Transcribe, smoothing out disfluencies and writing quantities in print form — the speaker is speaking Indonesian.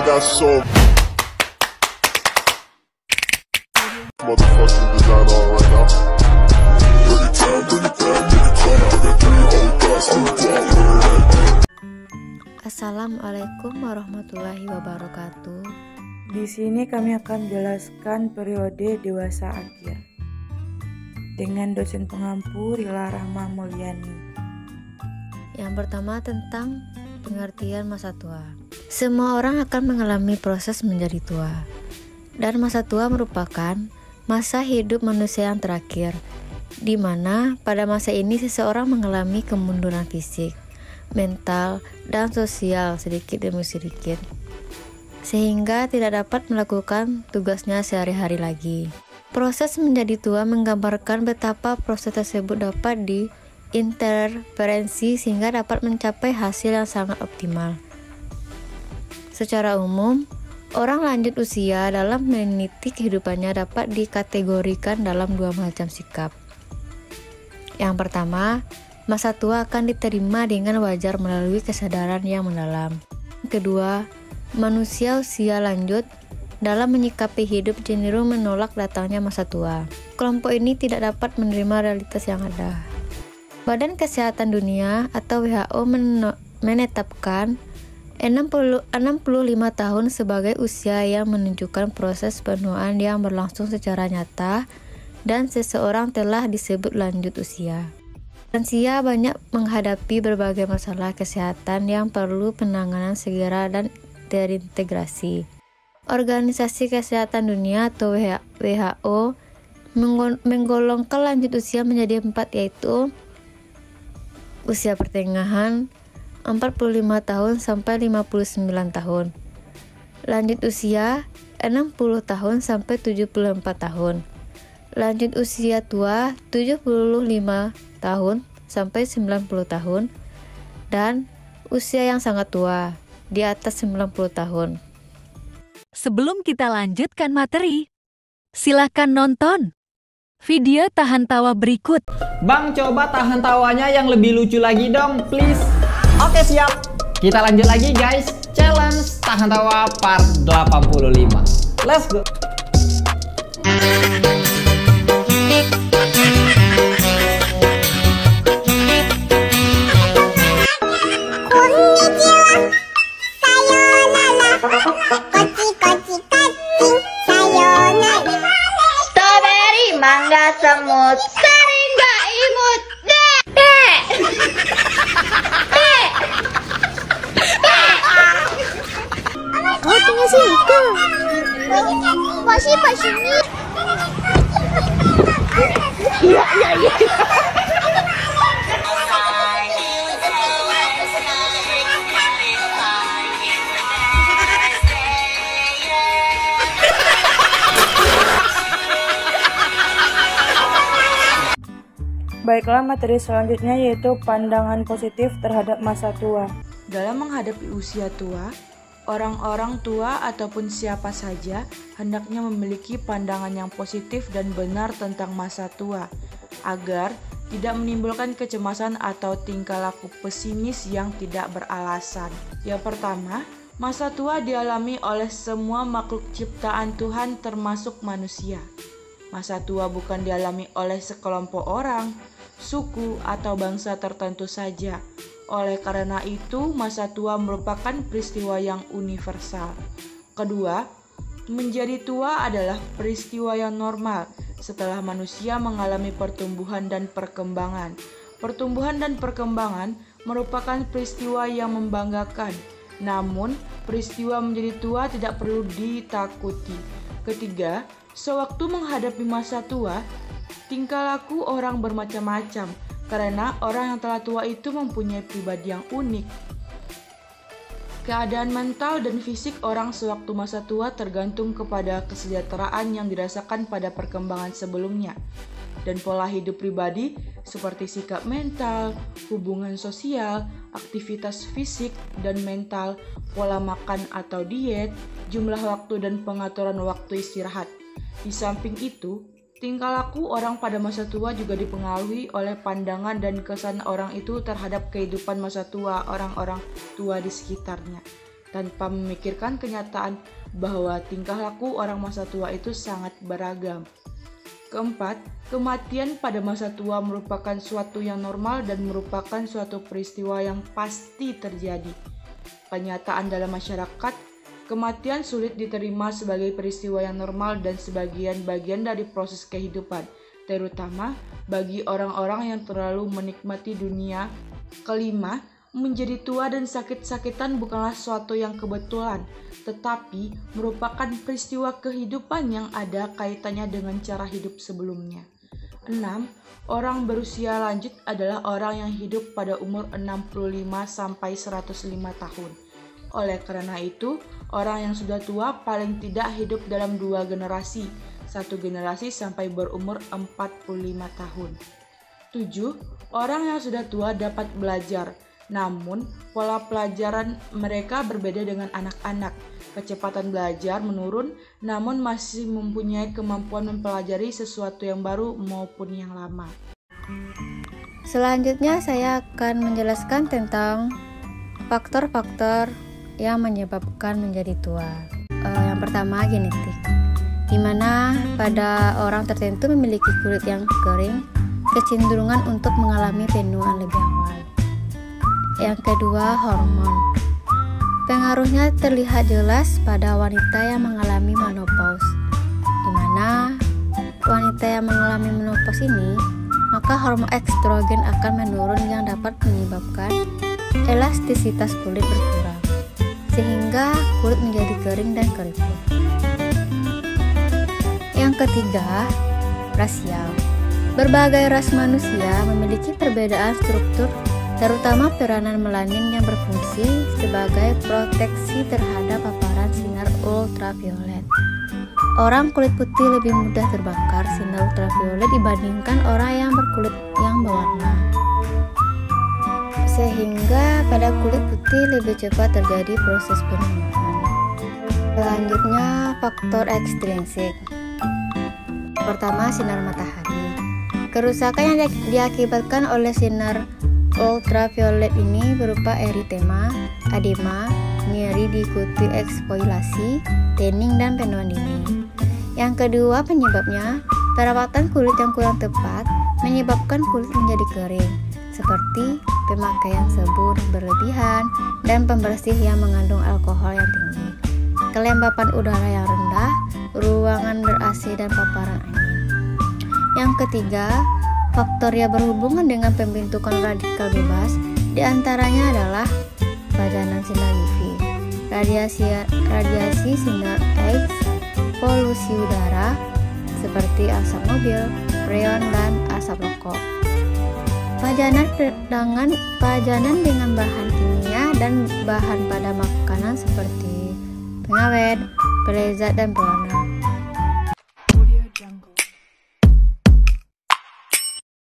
got so motherfucking design on right now. Bring it down, bring it down, bring it down. I got 3 old guys on the block. Assalamualaikum warahmatullahi wabarakatuh. Di sini kami akan menjelaskan periode dewasa akhir dengan dosen pengampu Rila Rahma Mulyani. Yang pertama tentang pengertian masa tua. Semua orang akan mengalami proses menjadi tua, dan masa tua merupakan masa hidup manusia yang terakhir, di mana pada masa ini seseorang mengalami kemunduran fisik, mental, dan sosial sedikit demi sedikit, sehingga tidak dapat melakukan tugasnya sehari-hari lagi. Proses menjadi tua menggambarkan betapa proses tersebut dapat diinterferensi sehingga dapat mencapai hasil yang sangat optimal. Secara umum, orang lanjut usia dalam meniti kehidupannya dapat dikategorikan dalam 2 macam sikap. Yang pertama, masa tua akan diterima dengan wajar melalui kesadaran yang mendalam. Kedua, manusia usia lanjut dalam menyikapi hidup cenderung menolak datangnya masa tua. Kelompok ini tidak dapat menerima realitas yang ada. Badan Kesehatan Dunia atau WHO menetapkan 65 tahun sebagai usia yang menunjukkan proses penuaan yang berlangsung secara nyata dan seseorang telah disebut lanjut usia. Lansia banyak menghadapi berbagai masalah kesehatan yang perlu penanganan segera dan terintegrasi. Organisasi Kesehatan Dunia atau WHO menggolongkan lanjut usia menjadi 4, yaitu usia pertengahan 45 tahun sampai 59 tahun, lanjut usia 60 tahun sampai 74 tahun, lanjut usia tua 75 tahun sampai 90 tahun, dan usia yang sangat tua di atas 90 tahun. Sebelum kita lanjutkan materi, silakan nonton video tahan tawa berikut. Bang, coba tahan tawanya yang lebih lucu lagi dong, please. Oke, siap. Kita lanjut lagi, guys. Challenge tahan tawa part 85. Let's go. Strawberry, mangga, semut, serangga, imut, dek. Oh, tinggal sini kok. Masih sini. Iya. Baiklah, materi selanjutnya yaitu pandangan positif terhadap masa tua. Dalam menghadapi usia tua, orang-orang tua ataupun siapa saja hendaknya memiliki pandangan yang positif dan benar tentang masa tua, agar tidak menimbulkan kecemasan atau tingkah laku pesimis yang tidak beralasan. Yang pertama, masa tua dialami oleh semua makhluk ciptaan Tuhan termasuk manusia. Masa tua bukan dialami oleh sekelompok orang, suku, atau bangsa tertentu saja. Oleh karena itu, masa tua merupakan peristiwa yang universal. Kedua, menjadi tua adalah peristiwa yang normal setelah manusia mengalami pertumbuhan dan perkembangan. Pertumbuhan dan perkembangan merupakan peristiwa yang membanggakan. Namun, peristiwa menjadi tua tidak perlu ditakuti. Ketiga, sewaktu menghadapi masa tua, tingkah laku orang bermacam-macam karena orang yang telah tua itu mempunyai pribadi yang unik. Keadaan mental dan fisik orang sewaktu masa tua tergantung kepada kesejahteraan yang dirasakan pada perkembangan sebelumnya, dan pola hidup pribadi seperti sikap mental, hubungan sosial, aktivitas fisik dan mental, pola makan atau diet, jumlah waktu dan pengaturan waktu istirahat. Di samping itu, tingkah laku orang pada masa tua juga dipengaruhi oleh pandangan dan kesan orang itu terhadap kehidupan masa tua orang-orang tua di sekitarnya. tanpa memikirkan kenyataan bahwa tingkah laku orang masa tua itu sangat beragam. Keempat, kematian pada masa tua merupakan suatu yang normal dan merupakan suatu peristiwa yang pasti terjadi. Kenyataan dalam masyarakat, kematian sulit diterima sebagai peristiwa yang normal dan sebagian bagian dari proses kehidupan, terutama bagi orang-orang yang terlalu menikmati dunia. Kelima, menjadi tua dan sakit-sakitan bukanlah suatu yang kebetulan, tetapi merupakan peristiwa kehidupan yang ada kaitannya dengan cara hidup sebelumnya. 6. Orang berusia lanjut adalah orang yang hidup pada umur 65-105 tahun. Oleh karena itu, orang yang sudah tua paling tidak hidup dalam 2 generasi, 1 generasi sampai berumur 45 tahun. 7. Orang yang sudah tua dapat belajar, namun pola pelajaran mereka berbeda dengan anak-anak. Kecepatan belajar menurun, namun masih mempunyai kemampuan mempelajari sesuatu yang baru maupun yang lama. Selanjutnya saya akan menjelaskan tentang faktor-faktor yang menyebabkan menjadi tua. Yang pertama, genetik, di mana pada orang tertentu memiliki kulit yang kering, kecenderungan untuk mengalami penuaan lebih awal. Yang kedua, hormon. Pengaruhnya terlihat jelas pada wanita yang mengalami menopause, di mana wanita yang mengalami menopause ini, maka hormon estrogen akan menurun yang dapat menyebabkan elastisitas kulit berkurang, sehingga kulit menjadi kering dan keriput. Yang ketiga, rasial. Berbagai ras manusia memiliki perbedaan struktur, terutama peranan melanin yang berfungsi sebagai proteksi terhadap paparan sinar ultraviolet. Orang kulit putih lebih mudah terbakar sinar ultraviolet dibandingkan orang yang berkulit yang berwarna, sehingga pada kulit putih lebih cepat terjadi proses penuaan. Selanjutnya, faktor ekstrinsik. Pertama, sinar matahari. Kerusakan yang diakibatkan oleh sinar ultraviolet ini berupa eritema, edema, nyeri diikuti eksfoliasi, tanning, dan penuaan dini. Yang kedua penyebabnya, perawatan kulit yang kurang tepat menyebabkan kulit menjadi kering, seperti pemakaian sabun berlebihan dan pembersih yang mengandung alkohol yang tinggi, kelembapan udara yang rendah, ruangan ber-AC, dan paparan angin. Yang ketiga, faktor yang berhubungan dengan pembentukan radikal bebas, diantaranya adalah pajanan sinar UV, radiasi sinar X, polusi udara seperti asap mobil, freon, dan asap rokok. Pajanan dengan bahan kimia dan bahan pada makanan seperti pengawet, pelezat, dan pewarna.